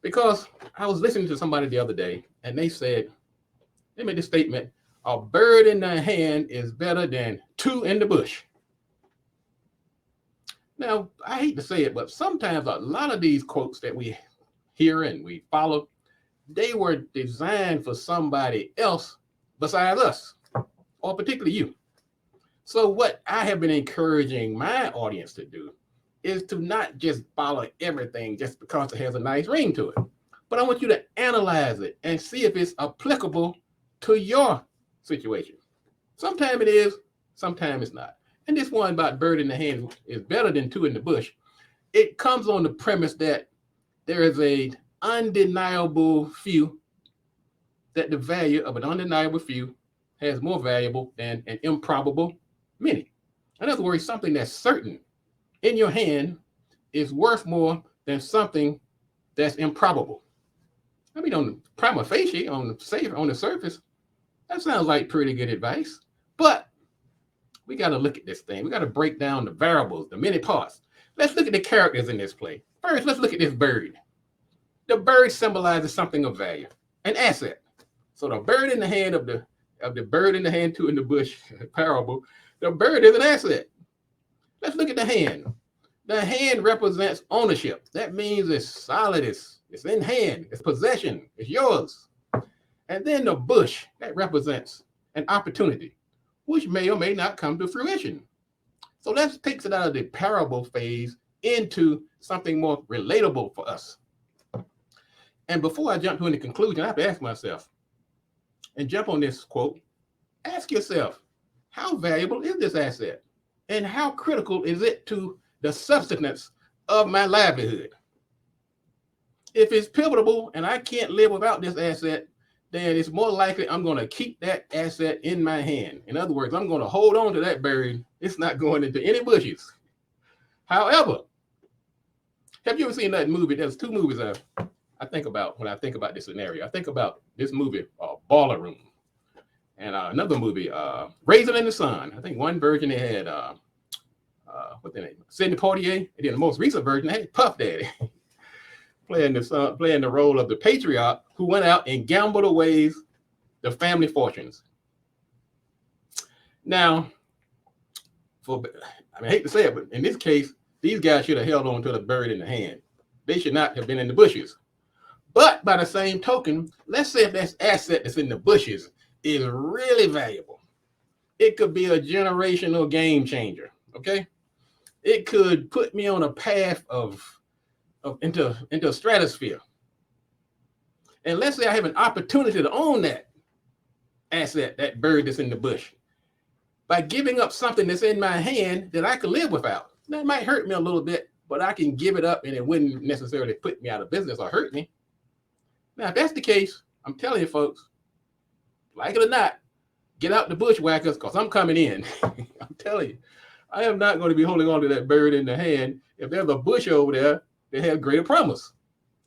Because I was listening to somebody the other day, and they made this statement: a bird in the hand is better than two in the bush. Now, I hate to say it, but sometimes a lot of these quotes that we hear and we follow, they were designed for somebody else besides us, or particularly you. So, what I have been encouraging my audience to do is to not just follow everything just because it has a nice ring to it, but I want you to analyze it and see if it's applicable to your situation. Sometimes it is, sometimes it's not. And this one about bird in the hand is better than two in the bush. It comes on the premise that there is a undeniable few, that the value of an undeniable few has more valuable than an improbable many. In other words, something that's certain in your hand is worth more than something that's improbable. I mean, on the prima facie, on the surface, that sounds like pretty good advice. But we got to look at this thing. We got to break down the variables, the many parts. Let's look at the characters in this play. First, let's look at this bird. The bird symbolizes something of value, an asset. So the bird in the hand of the bird in the hand, two in the bush parable, the bird is an asset. Let's look at the hand. The hand represents ownership. That means it's solid, it's in hand, it's possession, it's yours. And then the bush, that represents an opportunity, which may or may not come to fruition. So that takes it out of the parable phase into something more relatable for us. And before I jump to any conclusion, I have to ask myself, and jump on this quote, ask yourself, how valuable is this asset? And how critical is it to the subsistence of my livelihood? If it's pivotal and I can't live without this asset, then it's more likely I'm going to keep that asset in my hand. In other words, I'm going to hold on to that bird. It's not going into any bushes. However, have you ever seen that movie? There's two movies I think about when I think about this scenario. I think about this movie, Baller Room, and another movie, Raisin in the Sun. I think one version they had, what the name? Sidney Poitier, and then the most recent version they had Puff Daddy playing the role of the patriarch who went out and gambled away the family fortunes. Now, I hate to say it, but in this case, these guys should have held on to the bird in the hand. They should not have been in the bushes. But by the same token, let's say if that asset that's in the bushes is really valuable, it could be a generational game changer. Okay, it could put me on a path into a stratosphere. And let's say I have an opportunity to own that asset, that bird that's in the bush, by giving up something that's in my hand that I could live without. That might hurt me a little bit, but I can give it up and it wouldn't necessarily put me out of business or hurt me. Now, if that's the case, I'm telling you folks, like it or not, get out the bushwhackers because I'm coming in. I'm telling you, I am not going to be holding on to that bird in the hand if there's a bush over there that has greater promise.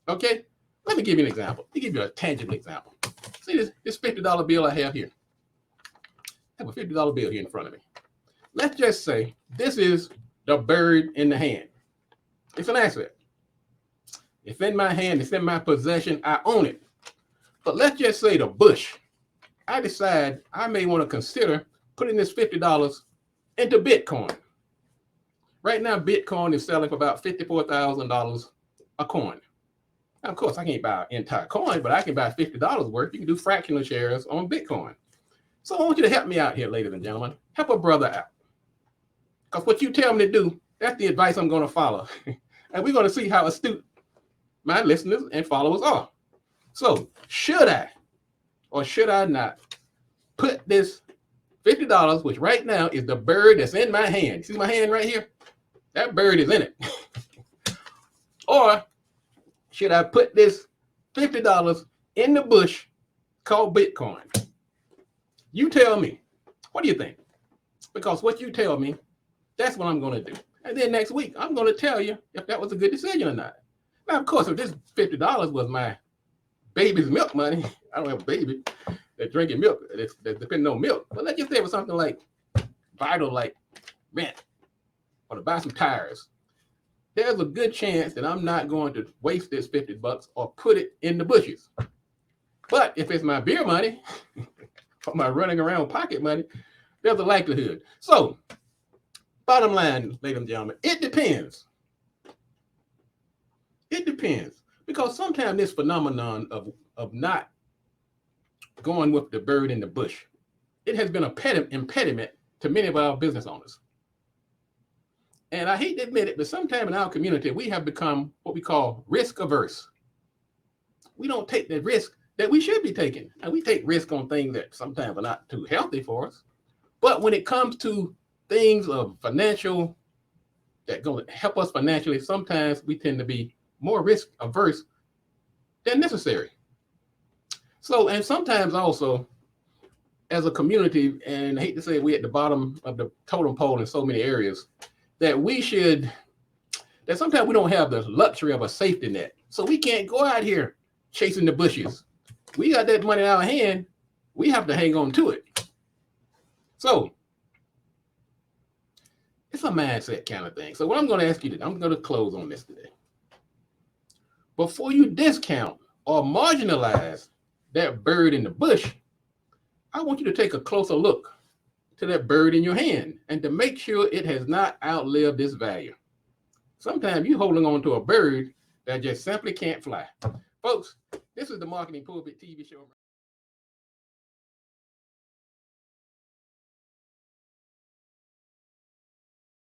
Okay? Let me give you an example. Let me give you a tangible example. See this $50 bill I have here? I have a $50 bill here in front of me. Let's just say this is the bird in the hand. It's an asset. It's in my hand. It's in my possession. I own it. But let's just say the bush. I decide I may want to consider putting this $50 into Bitcoin. Right now, Bitcoin is selling for about $54,000 a coin. Now, of course, I can't buy an entire coin, but I can buy $50 worth. You can do fractional shares on Bitcoin. So I want you to help me out here, ladies and gentlemen. Help a brother out. Because what you tell me to do, that's the advice I'm going to follow. And we're going to see how astute my listeners and followers are. So should I or should I not put this $50, which right now is the bird that's in my hand? See my hand right here? That bird is in it. Or should I put this $50 in the bush called Bitcoin? You tell me. What do you think? Because what you tell me, that's what I'm going to do. And then next week, I'm going to tell you if that was a good decision or not. Now, of course, if this $50 was my baby's milk money, I don't have a baby that's drinking milk, that's depending on milk. But let's just say it was something like vital, like rent, or to buy some tires. there's a good chance that I'm not going to waste this 50 bucks or put it in the bushes. But if it's my beer money or my running around pocket money, there's a likelihood. So, bottom line, ladies and gentlemen, it depends. It depends. Because sometimes this phenomenon of not going with the bird in the bush, it has been an impediment to many of our business owners. And I hate to admit it, but sometimes in our community, we have become what we call risk averse. We don't take the risk that we should be taking. And we take risk on things that sometimes are not too healthy for us. But when it comes to things of financial that going to help us financially, sometimes we tend to be more risk averse than necessary. So, and sometimes also as a community, and I hate to say we're at the bottom of the totem pole in so many areas, that sometimes we don't have the luxury of a safety net. So we can't go out here chasing the bushes. We got that money in our hand. We have to hang on to it. So it's a mindset kind of thing. So what I'm going to ask you today, I'm going to close on this today. Before you discount or marginalize that bird in the bush, I want you to take a closer look to that bird in your hand and to make sure it has not outlived its value. Sometimes you're holding on to a bird that just simply can't fly. Folks, this is the Marketing Pulpit TV show.